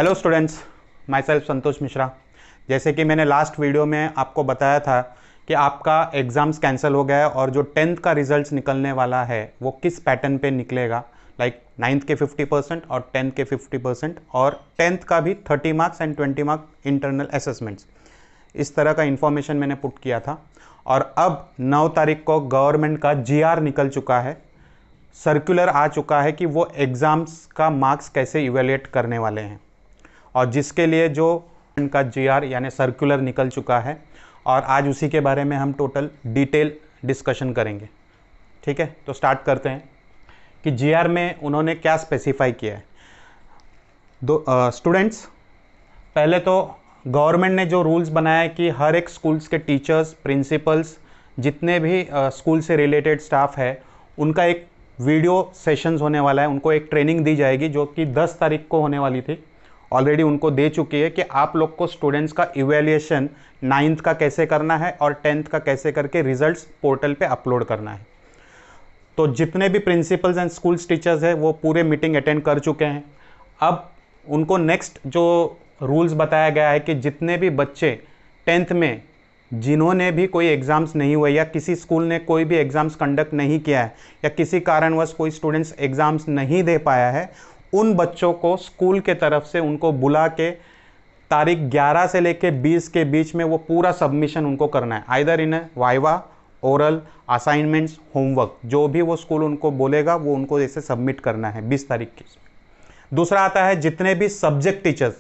Hello students, my self Santosh Mishra. जैसे कि मैंने लास्ट वीडियो में आपको बताया था कि आपका एग्ज़ाम्स कैंसिल हो गया है और जो 10th का रिजल्ट्स निकलने वाला है वो किस पैटर्न पे निकलेगा, लाइक 9th के 50% और 10th के 50% और 10th का भी 30 marks and 20 mark internal assessments. इस तरह का इन्फॉर्मेशन मैंने पुट किया था और अब 9 तारीख को गवर्नमेंट का GR निकल चुका है, सर्कुलर आ चुका है कि वो एग्ज़ाम्स का मार्क्स कैसे इवेल्युएट करने वाले हैं और जिसके लिए जो उनका GR यानी सर्कुलर निकल चुका है और आज उसी के बारे में हम टोटल डिटेल डिस्कशन करेंगे। ठीक है, तो स्टार्ट करते हैं कि GR में उन्होंने क्या स्पेसिफाई किया है। स्टूडेंट्स, पहले तो गवर्नमेंट ने जो रूल्स बनाया है कि हर एक स्कूल्स के टीचर्स, प्रिंसिपल्स, जितने भी स्कूल से रिलेटेड स्टाफ है, उनका एक वीडियो सेशंस होने वाला है, उनको एक ट्रेनिंग दी जाएगी जो कि 10 तारीख को होने वाली थी। ऑलरेडी उनको दे चुकी है कि आप लोग को स्टूडेंट्स का इवैल्यूएशन 9th का कैसे करना है और 10th का कैसे करके रिजल्ट्स पोर्टल पे अपलोड करना है। तो जितने भी प्रिंसिपल्स एंड स्कूल्स टीचर्स हैं वो पूरे मीटिंग अटेंड कर चुके हैं। अब उनको नेक्स्ट जो रूल्स बताया गया है कि जितने भी बच्चे 10th में जिन्होंने भी कोई एग्ज़ाम्स नहीं हुए या किसी स्कूल ने कोई भी एग्ज़ाम्स कंडक्ट नहीं किया है या किसी कारणवश कोई स्टूडेंट्स एग्ज़ाम्स नहीं दे पाया है, उन बच्चों को स्कूल के तरफ से उनको बुला के तारीख 11 से लेके 20 के बीच में वो पूरा सबमिशन उनको करना है, either in viva, oral, assignments, homework, जो भी वो स्कूल उनको बोलेगा वो उनको ऐसे सबमिट करना है 20 तारीख की। दूसरा आता है जितने भी सब्जेक्ट टीचर्स,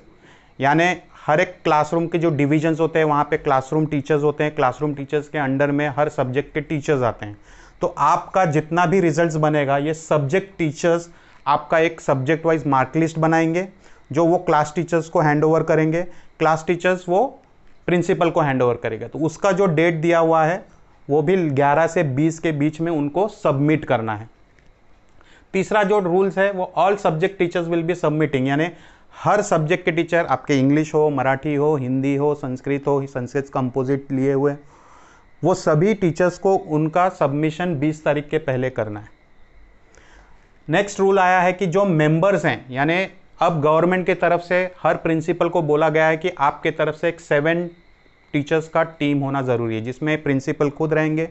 यानी हर एक क्लासरूम के जो डिविजन्स होते हैं वहाँ पे क्लासरूम टीचर्स होते हैं, क्लासरूम टीचर्स के अंडर में हर सब्जेक्ट के टीचर्स आते हैं। तो आपका जितना भी रिजल्ट्स बनेगा, ये सब्जेक्ट टीचर्स आपका एक सब्जेक्ट वाइज मार्क लिस्ट बनाएंगे जो वो क्लास टीचर्स को हैंड ओवर करेंगे, क्लास टीचर्स वो प्रिंसिपल को हैंड ओवर करेंगे। तो उसका जो डेट दिया हुआ है वो भी 11 से 20 के बीच में उनको सबमिट करना है। तीसरा जो रूल्स है वो all subject teachers will be submitting, यानी हर सब्जेक्ट के टीचर, आपके इंग्लिश हो, मराठी हो, हिंदी हो, संस्कृत हो, संस्कृत कंपोजिट लिए हुए, वो सभी टीचर्स को उनका सबमिशन 20 तारीख के पहले करना है। नेक्स्ट रूल आया है कि जो मेंबर्स हैं, यानी अब गवर्नमेंट की तरफ से हर प्रिंसिपल को बोला गया है कि आपके तरफ से एक 7 टीचर्स का टीम होना ज़रूरी है, जिसमें प्रिंसिपल खुद रहेंगे,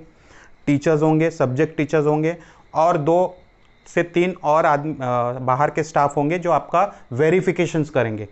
टीचर्स होंगे, सब्जेक्ट टीचर्स होंगे और 2 से 3 और आदमी बाहर के स्टाफ होंगे जो आपका वेरिफिकेशंस करेंगे।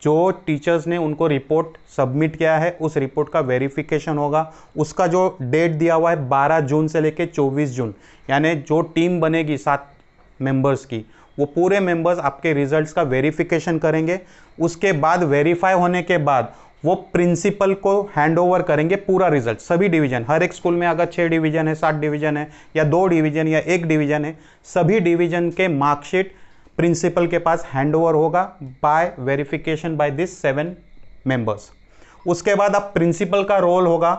जो टीचर्स ने उनको रिपोर्ट सबमिट किया है उस रिपोर्ट का वेरिफिकेशन होगा। उसका जो डेट दिया हुआ है 12 जून से लेकर 24 जून, यानी जो टीम बनेगी 7 मेंबर्स की, वो पूरे मेंबर्स आपके रिजल्ट्स का वेरिफिकेशन करेंगे। उसके बाद वेरीफाई होने के बाद वो प्रिंसिपल को हैंड ओवर करेंगे पूरा रिजल्ट, सभी डिवीजन, हर एक स्कूल में अगर 6 डिवीजन है, 7 डिवीजन है या 2 डिवीजन या 1 डिवीजन है, सभी डिवीजन के मार्कशीट प्रिंसिपल के पास हैंड ओवर होगा by verification by this 7 members. उसके बाद अब प्रिंसिपल का रोल होगा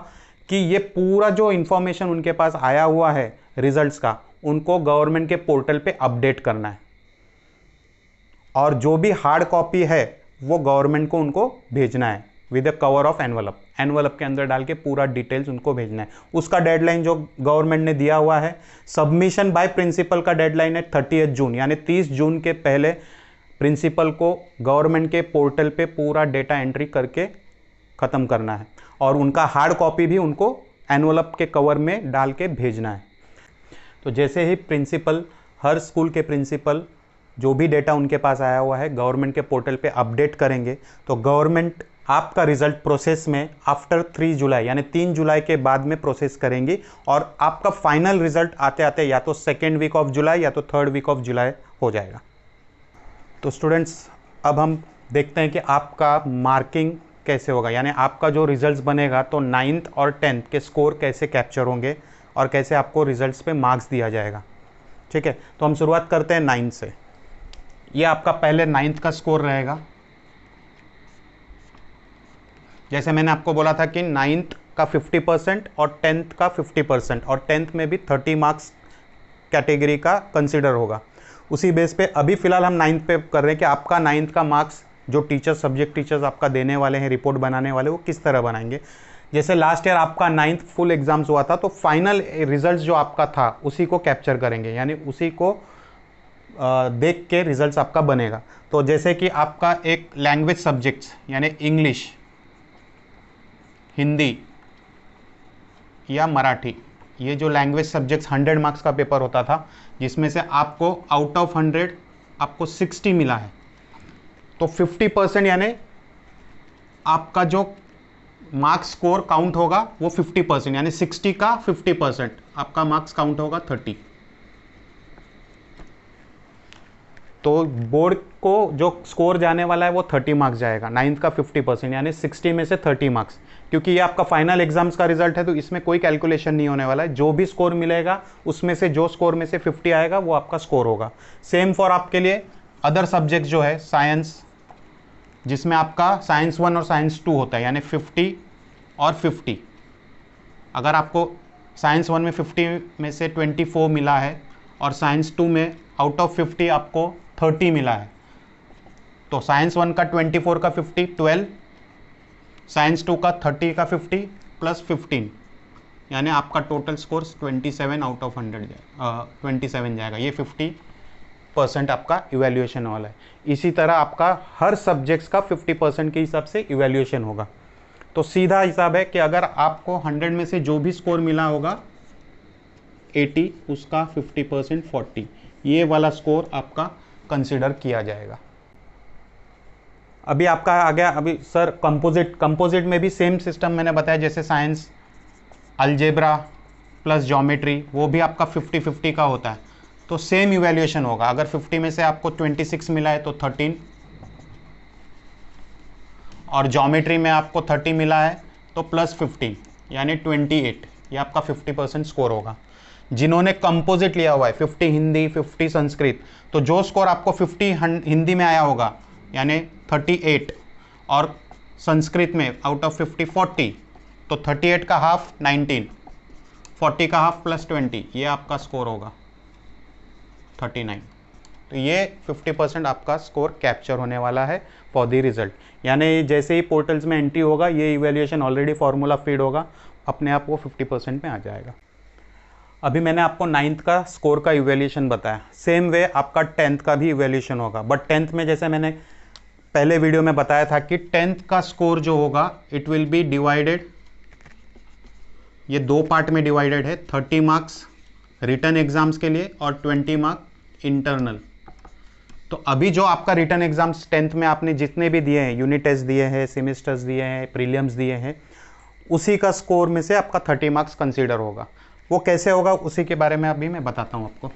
कि ये पूरा जो इंफॉर्मेशन उनके पास आया हुआ है रिजल्ट्स का, उनको गवर्नमेंट के पोर्टल पे अपडेट करना है और जो भी हार्ड कॉपी है वो गवर्नमेंट को उनको भेजना है with the cover of envelope के अंदर डाल के पूरा डिटेल्स उनको भेजना है। उसका डेडलाइन जो गवर्नमेंट ने दिया हुआ है, सबमिशन बाय प्रिंसिपल का डेडलाइन है 30 जून, यानी 30 जून के पहले प्रिंसिपल को गवर्नमेंट के पोर्टल पे पूरा डेटा एंट्री करके ख़त्म करना है और उनका हार्ड कॉपी भी उनको एनवलप के कवर में डाल के भेजना है। तो जैसे ही प्रिंसिपल, हर स्कूल के प्रिंसिपल जो भी डेटा उनके पास आया हुआ है गवर्नमेंट के पोर्टल पे अपडेट करेंगे, तो गवर्नमेंट आपका रिजल्ट प्रोसेस में आफ्टर 3 जुलाई यानी 3 जुलाई के बाद में प्रोसेस करेंगी और आपका फाइनल रिजल्ट आते आते या तो 2nd वीक ऑफ जुलाई या तो 3rd वीक ऑफ जुलाई हो जाएगा। तो स्टूडेंट्स, अब हम देखते हैं कि आपका मार्किंग कैसे होगा, यानी आपका जो रिजल्ट बनेगा तो 9th और 10th के स्कोर कैसे कैप्चर होंगे और कैसे आपको रिजल्ट्स पे मार्क्स दिया जाएगा। ठीक है, तो हम शुरुआत करते हैं 9th से। ये आपका पहले 9th का स्कोर रहेगा। जैसे मैंने आपको बोला था कि 9th का 50% और 10th का 50% और 10th में भी 30 मार्क्स कैटेगरी का कंसिडर होगा। उसी बेस पे अभी फ़िलहाल हम 9th पे कर रहे हैं कि आपका 9th का मार्क्स जो टीचर्स, सब्जेक्ट टीचर्स आपका देने वाले हैं, रिपोर्ट बनाने वाले, वो किस तरह बनाएंगे। जैसे लास्ट ईयर आपका 9th फुल एग्जाम्स हुआ था, तो फाइनल रिजल्ट जो आपका था उसी को कैप्चर करेंगे, यानी उसी को देख के रिजल्ट्स आपका बनेगा। तो जैसे कि आपका एक लैंग्वेज सब्जेक्ट्स यानी इंग्लिश, हिंदी या मराठी, ये जो लैंग्वेज सब्जेक्ट्स 100 मार्क्स का पेपर होता था, जिसमें से आपको आउट ऑफ 100 आपको 60 मिला है, तो 50% यानी आपका जो मार्क्स स्कोर काउंट होगा वो 50%, यानी 60 का 50% आपका मार्क्स काउंट होगा 30। तो बोर्ड को जो स्कोर जाने वाला है वो 30 मार्क्स जाएगा, 9th का 50% यानी 60 में से 30 मार्क्स। क्योंकि ये आपका फाइनल एग्जाम्स का रिजल्ट है तो इसमें कोई कैलकुलेशन नहीं होने वाला है, जो भी स्कोर मिलेगा उसमें से जो स्कोर में से 50 आएगा वो आपका स्कोर होगा। सेम फॉर आपके लिए अदर सब्जेक्ट जो है साइंस, जिसमें आपका साइंस 1 और साइंस 2 होता है, यानी 50 और 50। अगर आपको साइंस 1 में 50 में से 24 मिला है और साइंस 2 में आउट ऑफ 50 आपको 30 मिला है, तो साइंस 1 का 24 का 50 12, साइंस 2 का 30 का 50 प्लस 15, यानी आपका टोटल स्कोर 27 आउट ऑफ 100 जाएगा, 27 जाएगा। ये 50% आपका इवैल्यूएशन वाला है। इसी तरह आपका हर सब्जेक्ट्स का 50% के हिसाब से इवैल्यूएशन होगा। तो सीधा हिसाब है कि अगर आपको 100 में से जो भी स्कोर मिला होगा 80, उसका 50% 40, ये वाला स्कोर आपका कंसिडर किया जाएगा। अभी आपका आ गया, अभी सर कंपोजिट में भी सेम सिस्टम मैंने बताया, जैसे साइंस अलजेब्रा प्लस ज्योमेट्री, वो भी आपका 50-50 का होता है, तो सेम इवैल्यूएशन होगा। अगर 50 में से आपको 26 मिला है तो 13, और ज्योमेट्री में आपको 30 मिला है तो प्लस 15 यानी 28, ये आपका 50% स्कोर होगा। जिन्होंने कंपोजिट लिया हुआ है 50 हिंदी 50 संस्कृत, तो जो स्कोर आपको 50 हिंदी में आया होगा यानी 38, और संस्कृत में आउट ऑफ 50 40, तो 38 का हाफ 19, 40 का हाफ प्लस 20, ये आपका स्कोर होगा 39। तो ये 50% आपका स्कोर कैप्चर होने वाला है फॉर द रिजल्ट। यानी जैसे ही पोर्टल्स में एंट्री होगा ये इवैल्यूएशन ऑलरेडी फॉर्मूला फीड होगा, अपने आप वो 50% में आ जाएगा। अभी मैंने आपको 9th का स्कोर का इवैल्यूएशन बताया, सेम वे आपका 10th का भी इवैल्यूएशन होगा। बट 10th में जैसे मैंने पहले वीडियो में बताया था कि 10th का स्कोर जो होगा इट विल बी डिवाइडेड, ये 2 पार्ट में डिवाइडेड है, 30 मार्क्स रिटर्न एग्जाम्स के लिए और 20 मार्क्स इंटरनल। तो अभी जो आपका रिटर्न एग्जाम्स 10th में आपने जितने भी दिए हैं, यूनिट टेस्ट दिए हैं, सेमेस्टर्स दिए हैं, प्रीलिम्स दिए हैं, उसी का स्कोर में से आपका 30 मार्क्स कंसीडर होगा। वो कैसे होगा उसी के बारे में अभी मैं बताता हूं आपको।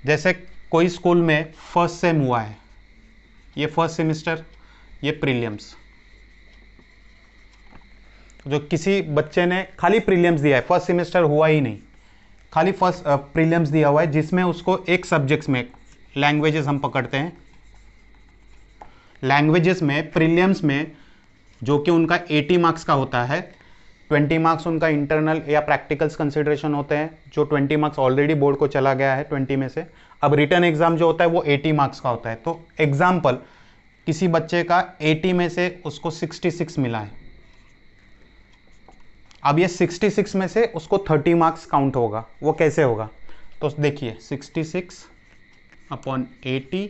जैसे कोई स्कूल में फर्स्ट सेम हुआ है, ये फर्स्ट सेमेस्टर, ये प्रीलिम्स, जो किसी बच्चे ने खाली प्रीलिम्स दिया है, फर्स्ट सेमेस्टर हुआ ही नहीं, खाली फर्स्ट प्रीलिम्स दिया हुआ है, जिसमें उसको एक सब्जेक्ट्स में, लैंग्वेजेस हम पकड़ते हैं, लैंग्वेजेस में प्रीलिम्स में जो कि उनका 80 मार्क्स का होता है, 20 मार्क्स उनका इंटरनल या प्रैक्टिकल्स कंसिडरेशन होते हैं, जो 20 मार्क्स ऑलरेडी बोर्ड को चला गया है 20 में से। अब रिटर्न एग्जाम जो होता है वो 80 मार्क्स का होता है। तो एग्जाम्पल, किसी बच्चे का 80 में से उसको 66 मिला है, अब ये 66 में से उसको 30 मार्क्स काउंट होगा। वो कैसे होगा, तो देखिए 66 अपॉन 80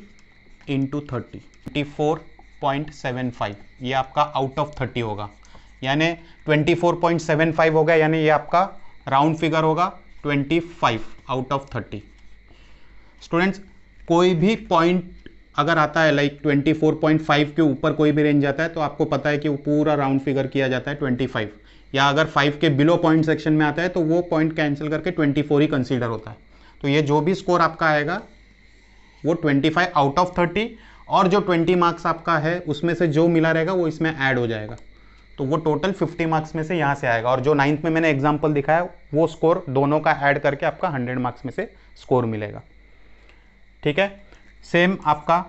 इंटू 30, 24.75, ये आपका आउट ऑफ 30 होगा, यानी 24.75 हो गया, यानी ये आपका राउंड फिगर होगा 25 आउट ऑफ 30। स्टूडेंट्स, कोई भी पॉइंट अगर आता है लाइक 24.5 के ऊपर कोई भी रेंज आता है तो आपको पता है कि वो पूरा राउंड फिगर किया जाता है 25, या अगर 5 के बिलो पॉइंट सेक्शन में आता है तो वो पॉइंट कैंसिल करके 24 ही कंसीडर होता है। तो ये जो भी स्कोर आपका आएगा वो 25 आउट ऑफ 30, और जो 20 मार्क्स आपका है उसमें से जो मिला रहेगा वो इसमें ऐड हो जाएगा, तो वो टोटल 50 मार्क्स में से यहाँ से आएगा। और जो 9th में मैंने एग्जाम्पल दिखाया वो स्कोर दोनों का ऐड करके आपका 100 मार्क्स में से स्कोर मिलेगा। ठीक है, सेम आपका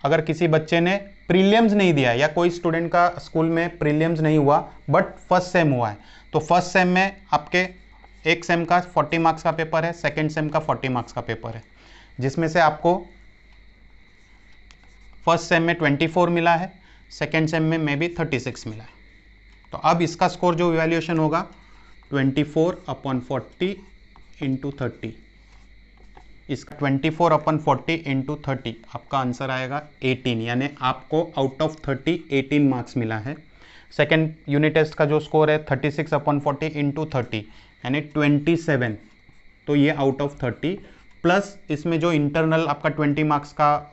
अगर किसी बच्चे ने प्रीलिम्स नहीं दिया, या कोई स्टूडेंट का स्कूल में प्रीलिम्स नहीं हुआ बट फर्स्ट सेम हुआ है, तो फर्स्ट सेम में आपके एक सेम का 40 मार्क्स का पेपर है, सेकेंड सेम का 40 मार्क्स का पेपर है, जिसमें से आपको फर्स्ट सेम में 24 मिला है, सेकेंड सेम में मे बी 36 मिला है। तो अब इसका स्कोर जो इवैल्यूएशन होगा 24 अपॉन 40 इंटू 30, इसका 24/40 इंटू 30, आपका आंसर आएगा 18, यानी आपको आउट ऑफ 30 18 मार्क्स मिला है। सेकेंड यूनिट टेस्ट का जो स्कोर है 36/40 इंटू 30 यानी 27, तो ये आउट ऑफ 30 प्लस इसमें जो इंटरनल आपका 20 मार्क्स का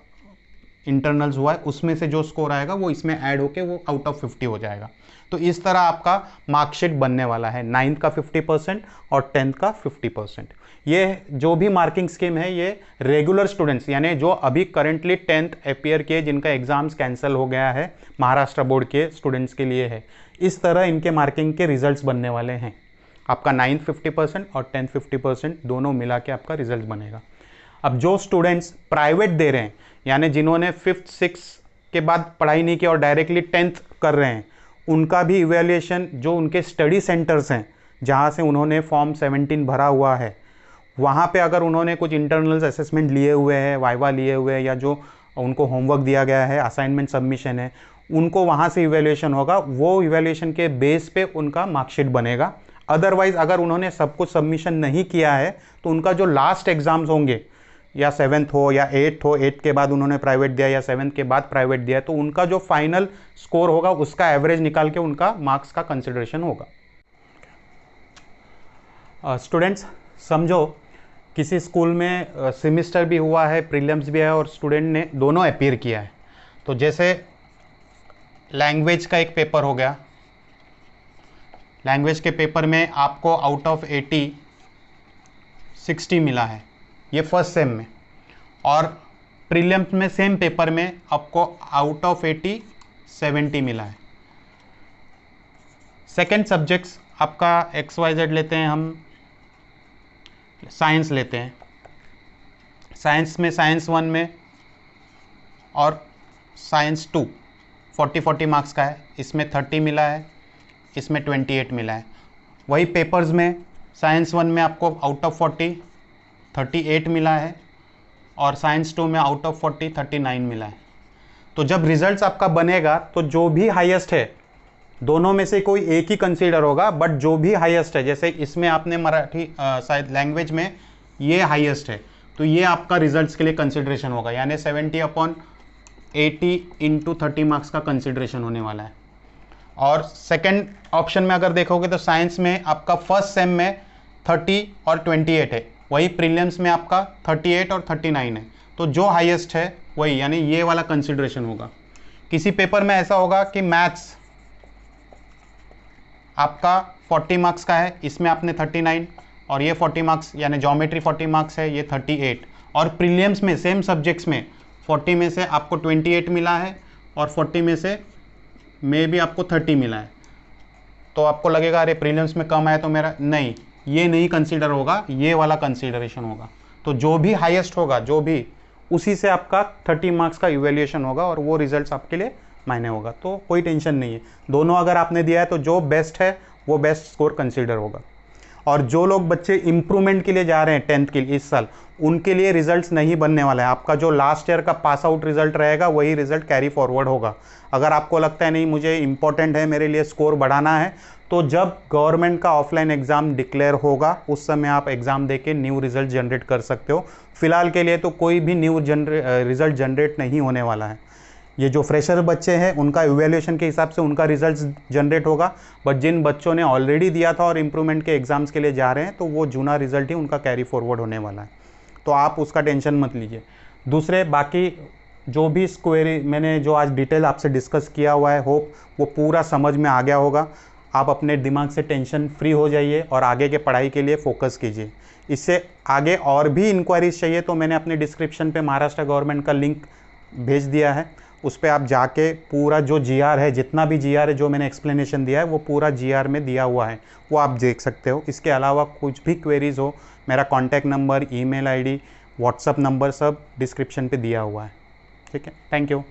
इंटरनल्स हुआ है उसमें से जो स्कोर आएगा वो इसमें ऐड होके वो आउट ऑफ 50 हो जाएगा। तो इस तरह आपका मार्कशीट बनने वाला है, 9th का 50% और 10th का 50%। ये जो भी मार्किंग स्कीम है ये रेगुलर स्टूडेंट्स यानी जो अभी करंटली 10th अपीयर किए जिनका एग्जाम्स कैंसिल हो गया है महाराष्ट्र बोर्ड के स्टूडेंट्स के लिए है। इस तरह इनके मार्किंग के रिजल्ट्स बनने वाले हैं। आपका 9th 50% और 10th 50% दोनों मिला के आपका रिजल्ट बनेगा। अब जो स्टूडेंट्स प्राइवेट दे रहे हैं यानी जिन्होंने 5th 6th के बाद पढ़ाई नहीं की और डायरेक्टली 10th कर रहे हैं, उनका भी इवैल्यूएशन जो उनके स्टडी सेंटर्स हैं जहाँ से उन्होंने फॉर्म 17 भरा हुआ है वहाँ पे अगर उन्होंने कुछ इंटरनल्स असेसमेंट लिए हुए हैं, वाइवा लिए हुए हैं या जो उनको होमवर्क दिया गया है, असाइनमेंट सबमिशन है, उनको वहाँ से इवैल्यूएशन होगा। वो इवैल्यूएशन के बेस पे उनका मार्कशीट बनेगा। अदरवाइज अगर उन्होंने सब कुछ सबमिशन नहीं किया है तो उनका जो लास्ट एग्जाम्स होंगे या 7th हो या 8th हो, 8th के बाद उन्होंने प्राइवेट दिया या 7th के बाद प्राइवेट दिया, तो उनका जो फाइनल स्कोर होगा उसका एवरेज निकाल के उनका मार्क्स का कंसिडरेशन होगा। स्टूडेंट्स समझो किसी स्कूल में सेमिस्टर भी हुआ है, प्रीलिम्स भी है और स्टूडेंट ने दोनों अपीयर किया है। तो जैसे लैंग्वेज का एक पेपर हो गया, लैंग्वेज के पेपर में आपको आउट ऑफ 80 60 मिला है, ये फर्स्ट सेम में, और प्रीलिम्स में सेम पेपर में आपको आउट ऑफ 80 70 मिला है। सेकेंड सब्जेक्ट्स आपका XYZ लेते हैं, हम साइंस लेते हैं। साइंस में साइंस 1 में और साइंस 2 40 मार्क्स का है, इसमें 30 मिला है, इसमें 28 मिला है। वही पेपर्स में साइंस 1 में आपको आउट ऑफ 40 38 मिला है और साइंस 2 में आउट ऑफ 40 39 मिला है। तो जब रिजल्ट्स आपका बनेगा तो जो भी हाईएस्ट है दोनों में से कोई एक ही कंसीडर होगा, बट जो भी हाईएस्ट है, जैसे इसमें आपने मराठी शायद लैंग्वेज में ये हाईएस्ट है तो ये आपका रिजल्ट्स के लिए कंसिडरेशन होगा, यानी 70/80 इंटू 30 मार्क्स का कंसिडरेशन होने वाला है। और सेकेंड ऑप्शन में अगर देखोगे तो साइंस में आपका फर्स्ट सेम में 30 और 28 है, वही प्रीलिम्स में आपका 38 और 39 है। तो जो हाईएस्ट है वही, यानी ये वाला कंसिडरेशन होगा। किसी पेपर में ऐसा होगा कि मैथ्स आपका 40 मार्क्स का है, इसमें आपने 39 और ये 40 मार्क्स यानी ज्योमेट्री 40 मार्क्स है, ये 38, और प्रीलिम्स में सेम सब्जेक्ट्स में 40 में से आपको 28 मिला है और 40 में से भी आपको 30 मिला है। तो आपको लगेगा अरे प्रीलिम्स में कम आया तो मेरा, नहीं, ये नहीं कंसीडर होगा, ये वाला कंसीडरेशन होगा। तो जो भी हाईएस्ट होगा, जो भी, उसी से आपका 30 मार्क्स का इवैल्यूएशन होगा और वो रिजल्ट्स आपके लिए मायने होगा। तो कोई टेंशन नहीं है, दोनों अगर आपने दिया है तो जो बेस्ट है वो बेस्ट स्कोर कंसीडर होगा। और जो लोग बच्चे इम्प्रूवमेंट के लिए जा रहे हैं 10th के लिए इस साल, उनके लिए रिजल्ट्स नहीं बनने वाला है। आपका जो लास्ट ईयर का पास आउट रिजल्ट रहेगा वही रिजल्ट कैरी फॉरवर्ड होगा। अगर आपको लगता है नहीं मुझे इंपॉर्टेंट है, मेरे लिए स्कोर बढ़ाना है, तो जब गवर्नमेंट का ऑफलाइन एग्ज़ाम डिक्लेयर होगा उस समय आप एग्ज़ाम देके न्यू रिजल्ट जनरेट कर सकते हो। फिलहाल के लिए तो कोई भी न्यू रिजल्ट जनरेट नहीं होने वाला है। ये जो फ्रेशर बच्चे हैं उनका इवैल्यूएशन के हिसाब से उनका रिजल्ट्स जनरेट होगा, बट जिन बच्चों ने ऑलरेडी दिया था और इम्प्रूवमेंट के एग्ज़ाम्स के लिए जा रहे हैं तो वो जूना रिजल्ट ही उनका कैरी फॉरवर्ड होने वाला है। तो आप उसका टेंशन मत लीजिए। दूसरे बाकी जो भी क्वेरी मैंने जो आज डिटेल आपसे डिस्कस किया हुआ है, होप वो पूरा समझ में आ गया होगा। आप अपने दिमाग से टेंशन फ्री हो जाइए और आगे के पढ़ाई के लिए फोकस कीजिए। इससे आगे और भी इंक्वायरीज चाहिए तो मैंने अपने डिस्क्रिप्शन पे महाराष्ट्र गवर्नमेंट का लिंक भेज दिया है, उस पर आप जाके पूरा जो GR है, जितना भी GR है जो मैंने एक्सप्लेनेशन दिया है वो पूरा GR में दिया हुआ है, वो आप देख सकते हो। इसके अलावा कुछ भी क्वेरीज हो, मेरा contact number, email ID, WhatsApp number सब डिस्क्रिप्शन पे दिया हुआ है। ठीक है, थैंक यू।